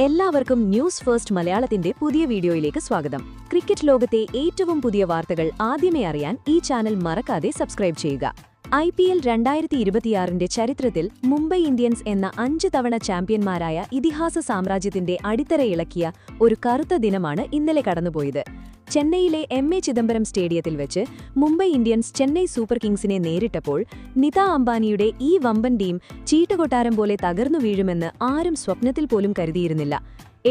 എല്ലാവർക്കും news first മലയാളത്തിന്റെ പുതിയ വീഡിയോയിലേക്ക് സ്വാഗതം. ക്രിക്കറ്റ് ലോകത്തെ ഏറ്റവും പുതിയ വാർത്തകൾ ആദ്യമേ അറിയാൻ ഈ ചാനൽ മറക്കാതെ സബ്സ്ക്രൈബ് ചെയ്യുക. IPL 2026ന്റെ ചരിത്രത്തിൽ മുംബൈ ഇന്ത്യൻസ് എന്ന 5 തവണ ചാമ്പ്യന്മാരായ ഇതിഹാസ സാമ്രാജ്യത്തിന്റെ അടിത്തറ ഇളക്കിയ ഒരു കറുത്ത ദിനമാണ് ഇന്നലെ കടന്നുപോയത്. ചെന്നൈയിലെ MA ചിദംബരം സ്റ്റേഡിയത്തിൽ വെച്ച് മുംബൈ ഇന്ത്യൻസ് ചെന്നൈ സൂപ്പർ കിങ്സിനെ നേരിട്ടപ്പോൾ നിത അംബാനിയുടെ ഈ വമ്പൻ ടീം ചീട്ടുകൊട്ടാരം പോലെ തകർന്നു വീഴുമെന്ന് ആരും സ്വപ്നത്തിൽ പോലും കരുതിയിരുന്നില്ല.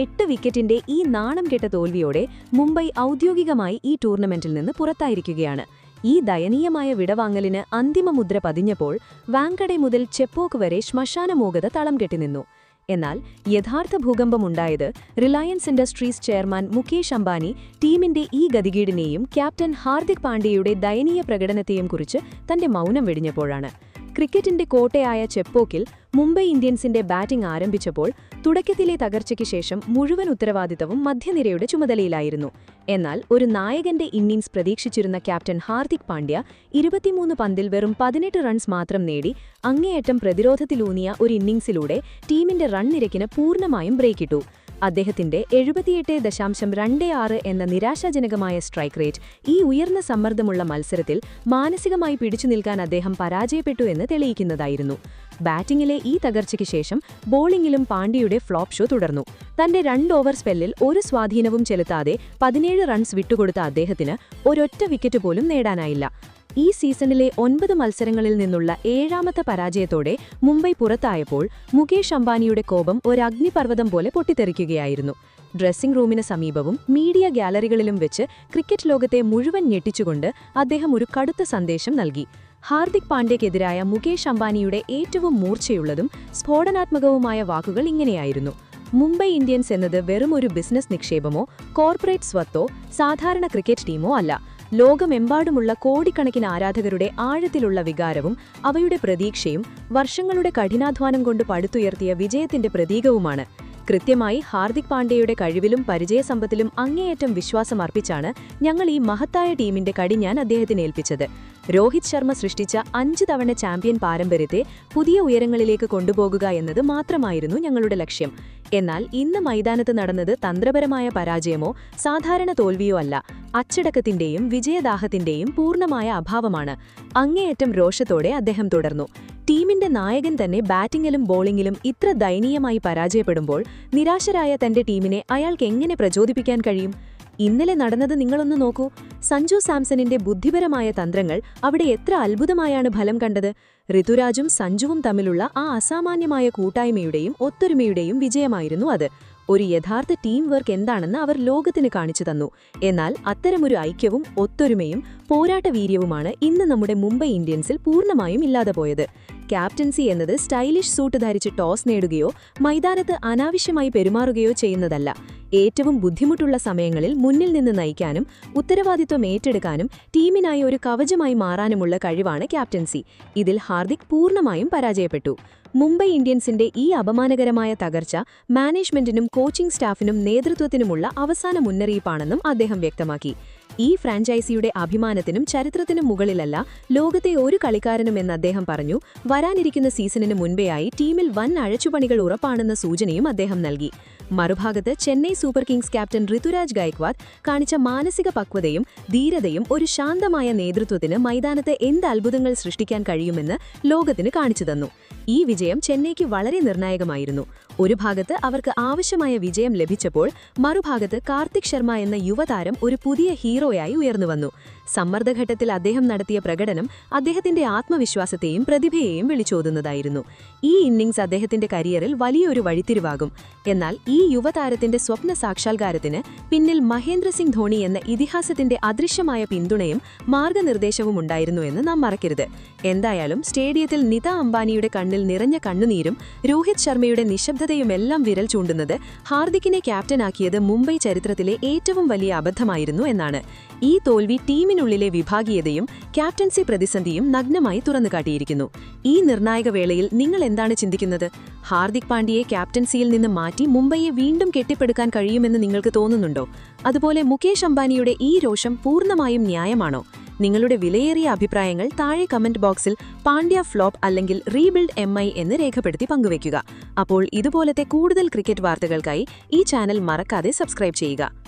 8 വിക്കറ്റിന്റെ ഈ നാണം കെട്ട തോൽവിയോടെ മുംബൈ ഔദ്യോഗികമായി ഈ ടൂർണമെന്റിൽ നിന്ന് പുറത്തായിരിക്കുകയാണ്. ഈ ദയനീയമായ വിടവാങ്ങലിന് അന്തിമ മുദ്ര പതിഞ്ഞപ്പോൾ വാങ്കഡെ മുതൽ ചെപ്പോക്ക് വരെ ശ്മശാനമോഗത തളം കെട്ടിനിന്നു. എന്നാൽ യഥാർത്ഥ ഭൂകമ്പമുണ്ടായത് Reliance Industries chairman Mukesh Ambani ടീമിന്റെ ഈ ഗതികേടിനെയും ക്യാപ്റ്റൻ ഹാർദിക് പാണ്ഡ്യയുടെ ദയനീയ പ്രകടനത്തെയും കുറിച്ച് തന്റെ മൗനം വെടിഞ്ഞപ്പോഴാണ്. ക്രിക്കറ്റിന്റെ കോട്ടയായ ചെപ്പോക്കിൽ മുംബൈ ഇന്ത്യൻസിന്റെ ബാറ്റിംഗ് ആരംഭിച്ചപ്പോൾ തുടക്കത്തിലെ തകർച്ചയ്ക്ക് ശേഷം മുഴുവൻ ഉത്തരവാദിത്തവും മധ്യനിരയുടെ ചുമതലയിലായിരുന്നു. എന്നാൽ ഒരു നായകന്റെ ഇന്നിംഗ്സ് പ്രതീക്ഷിച്ചിരുന്ന ക്യാപ്റ്റൻ ഹാർദിക് പാണ്ഡ്യ 23 പന്തിൽ വെറും 18 റൺസ് മാത്രം നേടി അങ്ങേയറ്റം പ്രതിരോധത്തിലൂന്നിയ ഒരു ഇന്നിംഗ്സിലൂടെ ടീമിന്റെ റൺ നിരക്കിന് പൂർണ്ണമായും ബ്രേക്കിട്ടു. അദ്ദേഹത്തിന്റെ 78.26 എന്ന നിരാശാജനകമായ സ്ട്രൈക്ക് റേറ്റ് ഈ ഉയർന്ന സമ്മർദ്ദമുള്ള മത്സരത്തിൽ മാനസികമായി പിടിച്ചു നിൽക്കാൻ അദ്ദേഹം പരാജയപ്പെട്ടു എന്ന് തെളിയിക്കുന്നതായിരുന്നു. ബാറ്റിംഗിലെ ഈ തകർച്ചയ്ക്ക് ശേഷം ബോളിംഗിലും പാണ്ഡ്യയുടെ ഫ്ലോപ്പ് ഷോ തുടർന്നു. തന്റെ 2 ഓവർ സ്പെല്ലിൽ ഒരു സ്വാധീനവും ചെലുത്താതെ 17 റൺസ് വിട്ടുകൊടുത്ത അദ്ദേഹത്തിന് ഒരൊറ്റ വിക്കറ്റ് പോലും നേടാനായില്ല. ഈ സീസണിലെ 9 മത്സരങ്ങളിൽ നിന്നുള്ള 7ാമത്തെ പരാജയത്തോടെ മുംബൈ പുറത്തായപ്പോൾ മുകേഷ് അംബാനിയുടെ കോപം ഒരു അഗ്നിപർവ്വതം പോലെ പൊട്ടിത്തെറിക്കുകയായിരുന്നു. ഡ്രസ്സിംഗ് റൂമിന് സമീപവും മീഡിയ ഗ്യാലറികളിലും വെച്ച് ക്രിക്കറ്റ് ലോകത്തെ മുഴുവൻ ഞെട്ടിച്ചുകൊണ്ട് അദ്ദേഹം ഒരു കടുത്ത സന്ദേശം നൽകി. ഹാർദിക് പാണ്ഡ്യയ്ക്കെതിരായ മുകേഷ് അംബാനിയുടെ ഏറ്റവും മൂർച്ചയുള്ളതും സ്ഫോടനാത്മകവുമായ വാക്കുകൾ ഇങ്ങനെയായിരുന്നു: മുംബൈ ഇന്ത്യൻസ് എന്നത് വെറും ഒരു ബിസിനസ് നിക്ഷേപമോ കോർപ്പറേറ്റ് സ്വത്തോ സാധാരണ ക്രിക്കറ്റ് ടീമോ അല്ല. ലോകമെമ്പാടുമുള്ള കോടിക്കണക്കിന് ആരാധകരുടെ ആഴത്തിലുള്ള വികാരവും അവയുടെ പ്രതീക്ഷയും വർഷങ്ങളുടെ കഠിനാധ്വാനം കൊണ്ട് പടുത്തുയർത്തിയ വിജയത്തിന്റെ പ്രതീകവുമാണ്. കൃത്യമായി ഹാർദിക് പാണ്ഡ്യയുടെ കഴിവിലും പരിചയസമ്പത്തിലും അങ്ങേയറ്റം വിശ്വാസം അർപ്പിച്ചാണ് ഞങ്ങൾ ഈ മഹത്തായ ടീമിന്റെ കടിഞ്ഞാൻ അദ്ദേഹത്തിന് ഏൽപ്പിച്ചത്. രോഹിത് ശർമ്മ സൃഷ്ടിച്ച 5 തവണ ചാമ്പ്യൻ പാരമ്പര്യത്തെ പുതിയ ഉയരങ്ങളിലേക്ക് കൊണ്ടുപോകുക എന്നത് മാത്രമായിരുന്നു ഞങ്ങളുടെ ലക്ഷ്യം. എന്നാൽ ഇന്ന് മൈതാനത്ത് നടന്നത് തന്ത്രപരമായ പരാജയമോ സാധാരണ തോൽവിയോ അല്ല, അച്ചടക്കത്തിന്റെയും വിജയദാഹത്തിന്റെയും പൂർണ്ണമായ അഭാവമാണ്. അങ്ങേയറ്റം രോഷത്തോടെ അദ്ദേഹം തുടർന്നു. ടീമിന്റെ നായകൻ തന്നെ ബാറ്റിംഗിലും ബോളിംഗിലും ഇത്ര ദയനീയമായി പരാജയപ്പെടുമ്പോൾ നിരാശരായ തന്റെ ടീമിനെ അയാൾക്ക് എങ്ങനെ പ്രചോദിപ്പിക്കാൻ കഴിയും? ഇന്നലെ നടന്നത് നിങ്ങളൊന്ന് നോക്കൂ. സഞ്ജു സാംസണിന്റെ ബുദ്ധിപരമായ തന്ത്രങ്ങൾ അവിടെ എത്ര അത്ഭുതമായാണ് ഫലം കണ്ടത്. ഋതുരാജും സഞ്ജുവും തമ്മിലുള്ള ആ അസാമാന്യമായ കൂട്ടായ്മയുടെയും ഒത്തൊരുമയുടെയും വിജയമായിരുന്നു അത്. ഒരു യഥാർത്ഥ ടീം വർക്ക് എന്താണെന്ന് അവർ ലോകത്തിന് കാണിച്ചു തന്നു. എന്നാൽ അത്തരമൊരു ഐക്യവും ഒത്തൊരുമയും പോരാട്ടവീര്യവുമാണ് ഇന്ന് നമ്മുടെ മുംബൈ ഇന്ത്യൻസിൽ പൂർണ്ണമായും ഇല്ലാതെ പോയത്. ക്യാപ്റ്റൻസി എന്നത് സ്റ്റൈലിഷ് സൂട്ട് ധരിച്ച് ടോസ് നേടുകയോ മൈതാനത്ത് അനാവശ്യമായി പെരുമാറുകയോ ചെയ്യുന്നതല്ല. ഏറ്റവും ബുദ്ധിമുട്ടുള്ള സമയങ്ങളിൽ മുന്നിൽ നിന്ന് നയിക്കാനും ഉത്തരവാദിത്വം ഏറ്റെടുക്കാനും ടീമിനായി ഒരു കവചമായി മാറാനുമുള്ള കഴിവാണ് ക്യാപ്റ്റൻസി. ഇതിൽ ഹാർദിക് പൂർണ്ണമായും പരാജയപ്പെട്ടു. മുംബൈ ഇന്ത്യൻസിന്റെ ഈ അപമാനകരമായ തകർച്ച മാനേജ്മെന്റിനും കോച്ചിംഗ് സ്റ്റാഫിനും നേതൃത്വത്തിനുമുള്ള അവസാന മുന്നറിയിപ്പാണെന്നും അദ്ദേഹം വ്യക്തമാക്കി. ഈ ഫ്രാഞ്ചൈസിയുടെ അഭിമാനത്തിനും ചരിത്രത്തിനും മുകളിലല്ല ലോകത്തെ ഒരു കളിക്കാരനുമെന്ന് അദ്ദേഹം പറഞ്ഞു. വരാനിരിക്കുന്ന സീസണിന് മുൻപേയായി ടീമിൽ വൻ അഴച്ചുപണികൾ ഉറപ്പാണെന്ന സൂചനയും അദ്ദേഹം നൽകി. മറുഭാഗത്ത് Chennai Super Kings captain Ruturaj Gaikwad കാണിച്ച മാനസിക പക്വതയും ധീരതയും ഒരു ശാന്തമായ നേതൃത്വത്തിന് മൈതാനത്ത് എന്ത് അത്ഭുതങ്ങൾ സൃഷ്ടിക്കാൻ കഴിയുമെന്ന് ലോകത്തിന് കാണിച്ചു തന്നു. ഈ വിജയം ചെന്നൈക്ക് വളരെ നിർണായകമായിരുന്നു. ഒരു ഭാഗത്ത് അവർക്ക് ആവശ്യമായ വിജയം ലഭിച്ചപ്പോൾ മറുഭാഗത്ത് കാർത്തിക് ശർമ്മ എന്ന യുവതാരം ഒരു പുതിയ ഹീറോയായി ഉയർന്നുവന്നു. സമ്മർദ്ദഘട്ടത്തിൽ അദ്ദേഹം നടത്തിയ പ്രകടനം അദ്ദേഹത്തിന്റെ ആത്മവിശ്വാസത്തെയും പ്രതിഭയെയും വിളിച്ചോതുന്നതായിരുന്നു. ഈ ഇന്നിംഗ്സ് അദ്ദേഹത്തിന്റെ കരിയറിൽ വലിയൊരു വഴിത്തിരിവാകും. എന്നാൽ ഈ യുവതാരത്തിന്റെ സ്വപ്ന സാക്ഷാത്കാരത്തിന് പിന്നിൽ മഹേന്ദ്ര സിംഗ് ധോണി എന്ന ഇതിഹാസത്തിന്റെ അദൃശ്യമായ പിന്തുണയും മാർഗനിർദ്ദേശവും ഉണ്ടായിരുന്നു എന്ന് നാം മറക്കരുത്. എന്തായാലും സ്റ്റേഡിയത്തിൽ നിത അംബാനിയുടെ കണ്ണിൽ നിറഞ്ഞ കണ്ണുനീരും രോഹിത് ശർമ്മയുടെ നിശബ്ദതയുമെല്ലാം വിരൽ ചൂണ്ടുന്നത് ഹാർദിക്കിനെ ക്യാപ്റ്റനാക്കിയത് മുംബൈ ചരിത്രത്തിലെ ഏറ്റവും വലിയ അബദ്ധമായിരുന്നു എന്നാണ്. ഈ തോൽവി ടീമിനുള്ളിലെ വിഭാഗീയതയും ക്യാപ്റ്റൻസി പ്രതിസന്ധിയും നഗ്നമായി തുറന്നുകാട്ടിയിരിക്കുന്നു. ഈ നിർണായക വേളയിൽ നിങ്ങൾ എന്താണ് ചിന്തിക്കുന്നത്? ഹാർദിക് പാണ്ഡ്യയെ ക്യാപ്റ്റൻസിയിൽ നിന്ന് മാറ്റി മുംബൈയെ വീണ്ടും കെട്ടിപ്പടുക്കാൻ കഴിയുമെന്ന് നിങ്ങൾക്ക് തോന്നുന്നുണ്ടോ? അതുപോലെ മുകേഷ് അംബാനിയുടെ ഈ രോഷം പൂർണ്ണമായും ന്യായമാണോ? നിങ്ങളുടെ വിലയേറിയ അഭിപ്രായങ്ങൾ താഴെ കമന്റ് ബോക്സിൽ പാണ്ഡ്യ ഫ്ലോപ്പ് അല്ലെങ്കിൽ റീബിൽഡ് MI എന്ന് രേഖപ്പെടുത്തി പങ്കുവയ്ക്കുക. അപ്പോൾ ഇതുപോലത്തെ കൂടുതൽ ക്രിക്കറ്റ് വാർത്തകൾക്കായി ഈ ചാനൽ മറക്കാതെ സബ്സ്ക്രൈബ് ചെയ്യുക.